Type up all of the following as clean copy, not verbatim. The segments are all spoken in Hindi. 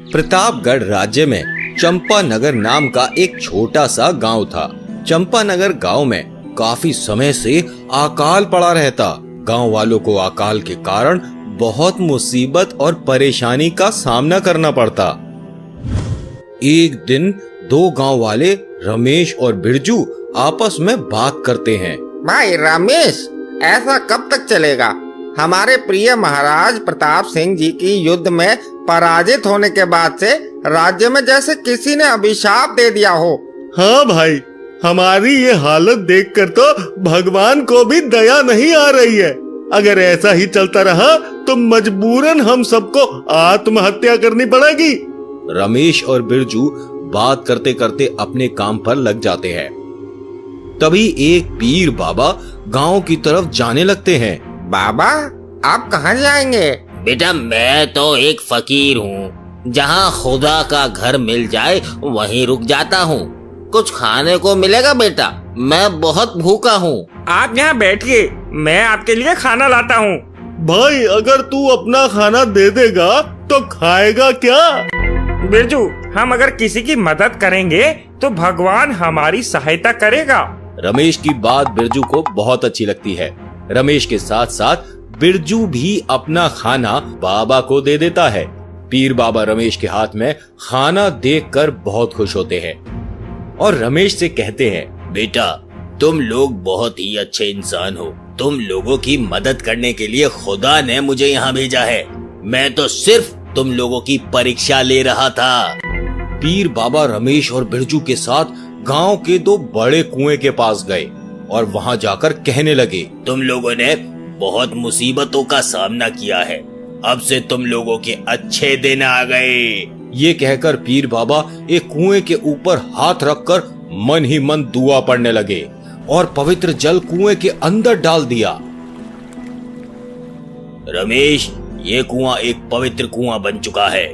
प्रतापगढ़ राज्य में चंपानगर नाम का एक छोटा सा गांव था। चंपानगर गांव में काफी समय से अकाल पड़ा रहता। गांव वालों को अकाल के कारण बहुत मुसीबत और परेशानी का सामना करना पड़ता। एक दिन दो गांव वाले रमेश और बिरजू आपस में बात करते हैं। भाई रमेश, ऐसा कब तक चलेगा? हमारे प्रिय महाराज प्रताप सिंह जी की युद्ध में पराजित होने के बाद से राज्य में जैसे किसी ने अभिशाप दे दिया हो। हाँ भाई, हमारी ये हालत देखकर तो भगवान को भी दया नहीं आ रही है। अगर ऐसा ही चलता रहा तो मजबूरन हम सबको आत्महत्या करनी पड़ेगी। रमेश और बिरजू बात करते करते अपने काम पर लग जाते हैं। तभी एक पीर बाबा गांव की तरफ जाने लगते हैं। बाबा, आप कहाँ जाएंगे? बेटा, मैं तो एक फकीर हूँ। जहाँ खुदा का घर मिल जाए वहीं रुक जाता हूँ। कुछ खाने को मिलेगा बेटा? मैं बहुत भूखा हूँ। आप यहाँ बैठिए, मैं आपके लिए खाना लाता हूँ। भाई, अगर तू अपना खाना दे देगा तो खाएगा क्या? बिरजू, हम अगर किसी की मदद करेंगे तो भगवान हमारी सहायता करेगा। रमेश की बात बिरजू को बहुत अच्छी लगती है। रमेश के साथ साथ बिरजू भी अपना खाना बाबा को दे देता है। पीर बाबा रमेश के हाथ में खाना देखकर बहुत खुश होते हैं और रमेश से कहते हैं, बेटा, तुम लोग बहुत ही अच्छे इंसान हो। तुम लोगों की मदद करने के लिए खुदा ने मुझे यहाँ भेजा है। मैं तो सिर्फ तुम लोगों की परीक्षा ले रहा था। पीर बाबा रमेश और बिरजू के साथ गांव के दो बड़े कुएं के पास गए और वहां जाकर कहने लगे, तुम लोगों ने बहुत मुसीबतों का सामना किया है। अब से तुम लोगों के अच्छे दिन आ गए। ये कहकर पीर बाबा एक कुएं के ऊपर हाथ रखकर मन ही मन दुआ पढ़ने लगे और पवित्र जल कुएं के अंदर डाल दिया। रमेश, ये कुआं एक पवित्र कुआं बन चुका है।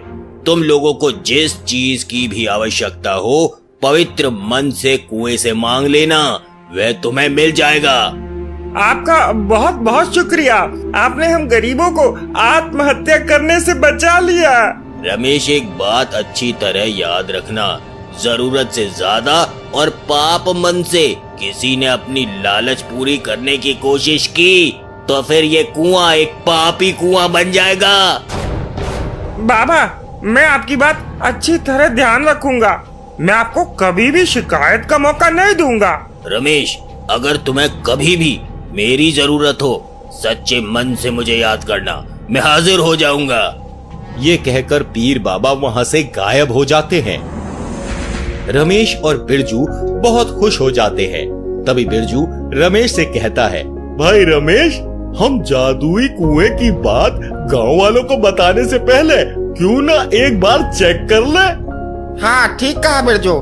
तुम लोगों को जिस चीज की भी आवश्यकता हो, पवित्र मन से कुएं से मांग लेना, वह तुम्हें मिल जाएगा। आपका बहुत बहुत शुक्रिया। आपने हम गरीबों को आत्महत्या करने से बचा लिया। रमेश, एक बात अच्छी तरह याद रखना, जरूरत से ज्यादा और पाप मन से किसी ने अपनी लालच पूरी करने की कोशिश की तो फिर ये कुआं एक पापी कुआं बन जाएगा। बाबा, मैं आपकी बात अच्छी तरह ध्यान रखूंगा। मैं आपको कभी भी शिकायत का मौका नहीं दूंगा। रमेश, अगर तुम्हें कभी भी मेरी जरूरत हो, सच्चे मन से मुझे याद करना, मैं हाजिर हो जाऊंगा। ये कहकर पीर बाबा वहां से गायब हो जाते हैं। रमेश और बिरजू बहुत खुश हो जाते हैं। तभी बिरजू रमेश से कहता है, भाई रमेश, हम जादुई कुएं की बात गांव वालों को बताने से पहले क्यों ना एक बार चेक कर ले? हाँ, ठीक कहा बिरजू।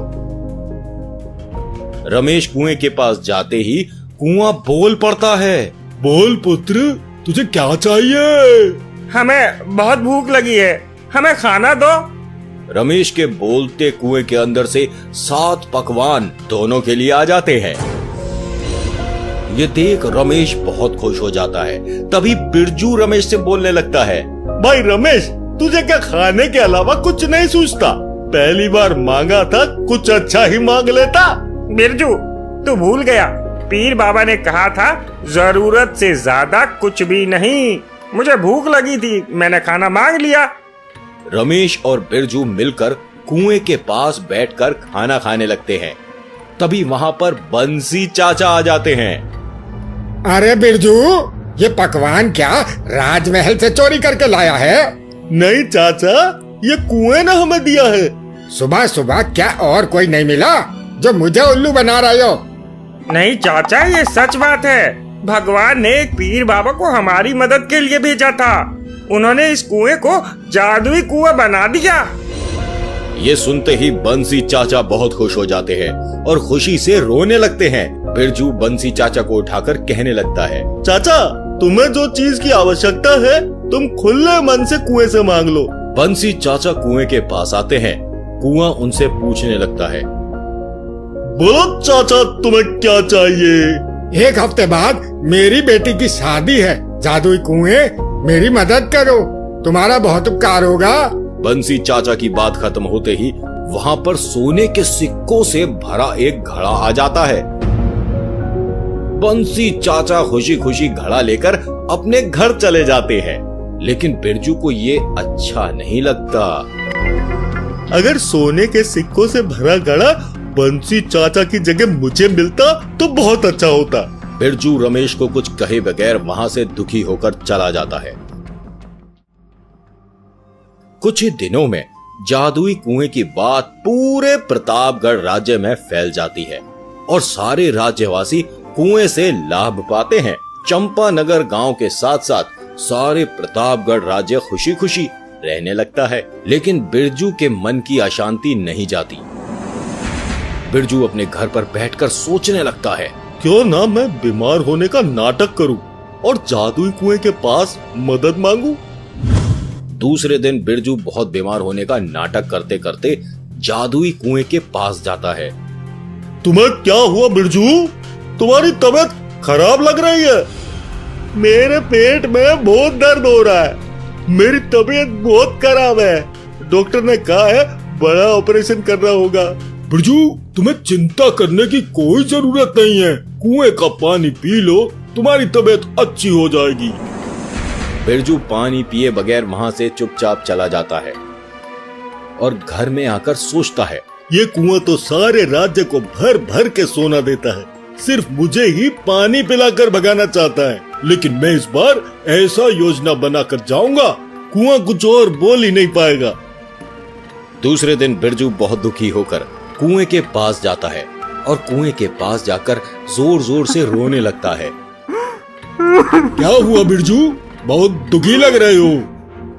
रमेश कुएं के पास जाते ही कुआं बोल पड़ता है। बोल पुत्र, तुझे क्या चाहिए? हमें बहुत भूख लगी है, हमें खाना दो। रमेश के बोलते कुएं के अंदर से 7 पकवान दोनों के लिए आ जाते हैं। ये देख रमेश बहुत खुश हो जाता है। तभी बिरजू रमेश से बोलने लगता है, भाई रमेश, तुझे क्या खाने के अलावा कुछ नहीं सूझता? पहली बार मांगा था, कुछ अच्छा ही मांग लेता। बिरजू, तू भूल गया, पीर बाबा ने कहा था जरूरत से ज्यादा कुछ भी नहीं। मुझे भूख लगी थी, मैंने खाना मांग लिया। रमेश और बिरजू मिलकर कुएं के पास बैठकर खाना खाने लगते हैं। तभी वहां पर बंसी चाचा आ जाते हैं। अरे बिरजू, ये पकवान क्या राजमहल से चोरी करके लाया है? नहीं चाचा, ये कुएं ने हमें दिया है। सुबह सुबह क्या और कोई नहीं मिला जो मुझे उल्लू बना रहे हो? नहीं चाचा, ये सच बात है। भगवान ने एक पीर बाबा को हमारी मदद के लिए भेजा था। उन्होंने इस कुएं को जादुई कुआं बना दिया। ये सुनते ही बंसी चाचा बहुत खुश हो जाते हैं और खुशी से रोने लगते हैं। बिरजू बंसी चाचा को उठाकर कहने लगता है, चाचा, तुम्हें जो चीज की आवश्यकता है तुम खुले मन से कुएं से मांग लो। बंसी चाचा कुएं के पास आते हैं। कुआं उनसे पूछने लगता है, बोलो चाचा, तुम्हें क्या चाहिए? 1 हफ्ते बाद मेरी बेटी की शादी है। जादुई कुएं, मेरी मदद करो, तुम्हारा बहुत उपकार होगा। बंसी चाचा की बात खत्म होते ही वहां पर सोने के सिक्कों से भरा एक घड़ा आ जाता है। बंसी चाचा खुशी खुशी घड़ा लेकर अपने घर चले जाते हैं, लेकिन बिरजू को ये अच्छा नहीं लगता। अगर सोने के सिक्कों से भरा घड़ा बंसी चाचा की जगह मुझे मिलता तो बहुत अच्छा होता। बिरजू रमेश को कुछ कहे बगैर वहां से दुखी होकर चला जाता है। कुछ ही दिनों में जादुई कुएं की बात पूरे प्रतापगढ़ राज्य में फैल जाती है और सारे राज्यवासी कुएं से लाभ पाते हैं। चंपानगर गांव के साथ साथ सारे प्रतापगढ़ राज्य खुशी खुशी रहने लगता है, लेकिन बिरजू के मन की अशांति नहीं जाती। बिरजू अपने घर पर बैठकर सोचने लगता है, क्यों ना मैं बीमार होने का नाटक करूं और जादुई कुएं के पास मदद मांगूं। दूसरे दिन बिरजू बहुत बीमार होने का नाटक करते करते जादुई कुएं के पास जाता है। तुम्हें क्या हुआ बिरजू? तुम्हारी तबीयत खराब लग रही है। मेरे पेट में बहुत दर्द हो रहा है। मेरी तबीयत बहुत खराब है। डॉक्टर ने कहा है बड़ा ऑपरेशन करना होगा। बिरजू, तुम्हें चिंता करने की कोई जरूरत नहीं है। कुएं का पानी पी लो, तुम्हारी तबीयत अच्छी हो जाएगी। बिरजू पानी पिए बगैर वहां से चुपचाप चला जाता है और घर में आकर सोचता है, ये कुआं तो सारे राज्य को भर भर के सोना देता है, सिर्फ मुझे ही पानी पिलाकर भगाना चाहता है। लेकिन मैं इस बार ऐसा योजना बनाकर जाऊंगा, कुआं कुछ और बोल ही नहीं पाएगा। दूसरे दिन बिरजू बहुत दुखी होकर कुएं के पास जाता है और कुएं के पास जाकर जोर जोर से रोने लगता है। क्या हुआ बिरजू? बहुत दुखी लग रहे हो।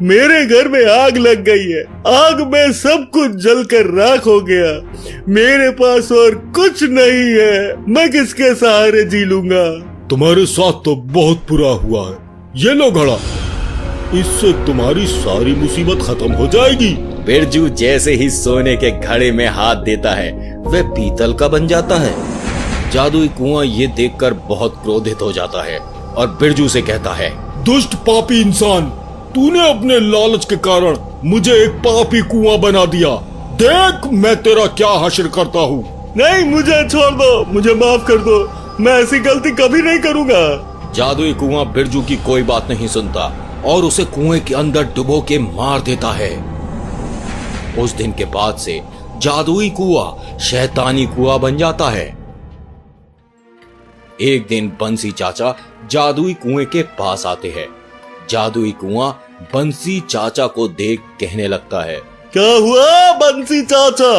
मेरे घर में आग लग गई है। आग में सब कुछ जलकर राख हो गया। मेरे पास और कुछ नहीं है। मैं किसके सहारे जी लूंगा? तुम्हारे साथ तो बहुत बुरा हुआ है। ये लो घड़ा, इससे तुम्हारी सारी मुसीबत खत्म हो जाएगी। बिरजू जैसे ही सोने के घड़े में हाथ देता है वह पीतल का बन जाता है। जादुई कुआं ये देखकर बहुत क्रोधित हो जाता है और बिरजू से कहता है, दुष्ट पापी इंसान, तूने अपने लालच के कारण मुझे एक पापी कुआं बना दिया। देख मैं तेरा क्या हश्र करता हूँ। नहीं, मुझे छोड़ दो, मुझे माफ कर दो। मैं ऐसी गलती कभी नहीं करूँगा। जादुई कुआं बिरजू की कोई बात नहीं सुनता और उसे कुएं के अंदर डुबो के मार देता है। उस दिन के बाद से जादुई कुआं शैतानी कुआं बन जाता है। एक दिन बंसी चाचा जादुई कुएं के पास आते हैं। जादुई कुआं बंसी चाचा को देख कहने लगता है, क्या हुआ बंसी चाचा?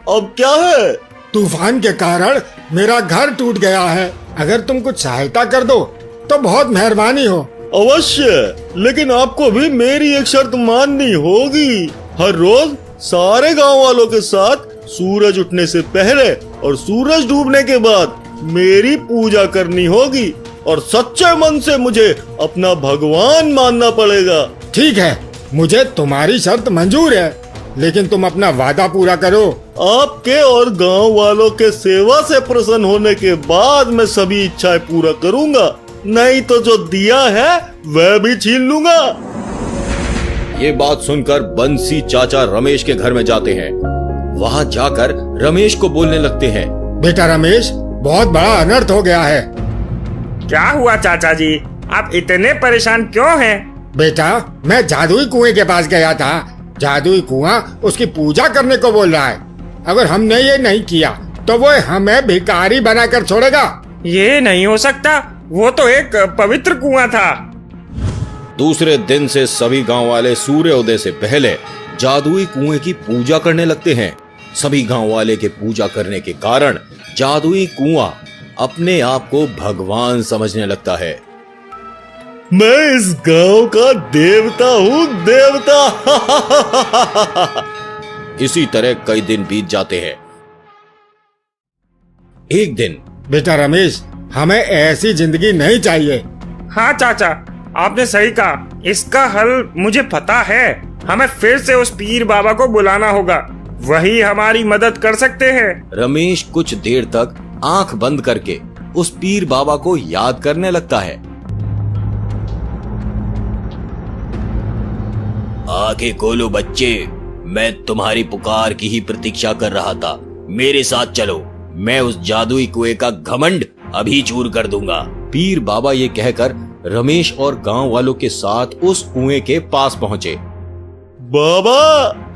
अब क्या है? तूफान के कारण मेरा घर टूट गया है। अगर तुम कुछ सहायता कर दो तो बहुत मेहरबानी हो। अवश्य, लेकिन आपको भी मेरी एक शर्त माननी होगी। हर रोज सारे गांव वालों के साथ सूरज उठने से पहले और सूरज डूबने के बाद मेरी पूजा करनी होगी और सच्चे मन से मुझे अपना भगवान मानना पड़ेगा। ठीक है, मुझे तुम्हारी शर्त मंजूर है, लेकिन तुम अपना वादा पूरा करो। आपके और गांव वालों के सेवा से प्रसन्न होने के बाद मैं सभी इच्छाएं पूरा करूंगा, नहीं तो जो दिया है वह भी छीन लूंगा। ये बात सुनकर बंसी चाचा रमेश के घर में जाते हैं। वहां जाकर रमेश को बोलने लगते हैं, बेटा रमेश, बहुत बड़ा अनर्थ हो गया है। क्या हुआ चाचा जी? आप इतने परेशान क्यों हैं? बेटा, मैं जादुई कुएं के पास गया था। जादुई कुआं उसकी पूजा करने को बोल रहा है। अगर हमने ये नहीं किया तो वो हमें भिखारी बनाकर छोड़ेगा। ये नहीं हो सकता, वो तो एक पवित्र कुआं था। दूसरे दिन से सभी गांव वाले सूर्योदय से पहले जादुई कुएं की पूजा करने लगते हैं। सभी गांव वाले के पूजा करने के कारण जादुई कुआं अपने आप को भगवान समझने लगता है। मैं इस गांव का देवता हूँ, देवता। इसी तरह कई दिन बीत जाते हैं। एक दिन, बेटा रमेश, हमें ऐसी जिंदगी नहीं चाहिए। हाँ चाचा, आपने सही कहा। इसका हल मुझे पता है। हमें फिर से उस पीर बाबा को बुलाना होगा, वही हमारी मदद कर सकते हैं। रमेश कुछ देर तक आंख बंद करके उस पीर बाबा को याद करने लगता है। आंखें खोलो बच्चे, मैं तुम्हारी पुकार की ही प्रतीक्षा कर रहा था। मेरे साथ चलो, मैं उस जादुई कुएं का घमंड अभी चूर कर दूंगा। पीर बाबा ये कहकर रमेश और गांव वालों के साथ उस कुएं के पास पहुंचे। बाबा,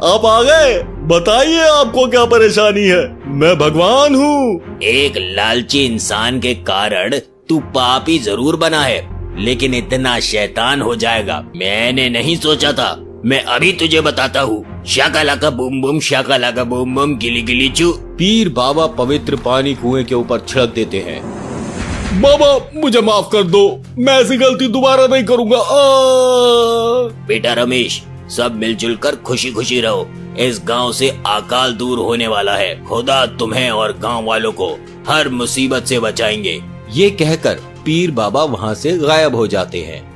आप आ गए। बताइए आपको क्या परेशानी है, मैं भगवान हूँ। एक लालची इंसान के कारण तू पापी जरूर बना है, लेकिन इतना शैतान हो जाएगा मैंने नहीं सोचा था। मैं अभी तुझे बताता हूँ। Shakalaka boom boom, Shakalaka boom boom, गिली गिली चू। पीर बाबा पवित्र पानी कुएं के ऊपर छिड़क देते हैं। बाबा, मुझे माफ कर दो, मैं ऐसी गलती दोबारा नहीं करूँगा। बेटा रमेश, सब मिलजुल कर खुशी खुशी रहो। इस गांव से अकाल दूर होने वाला है। खुदा तुम्हें और गांव वालों को हर मुसीबत से बचाएंगे। ये कहकर पीर बाबा वहां से गायब हो जाते हैं।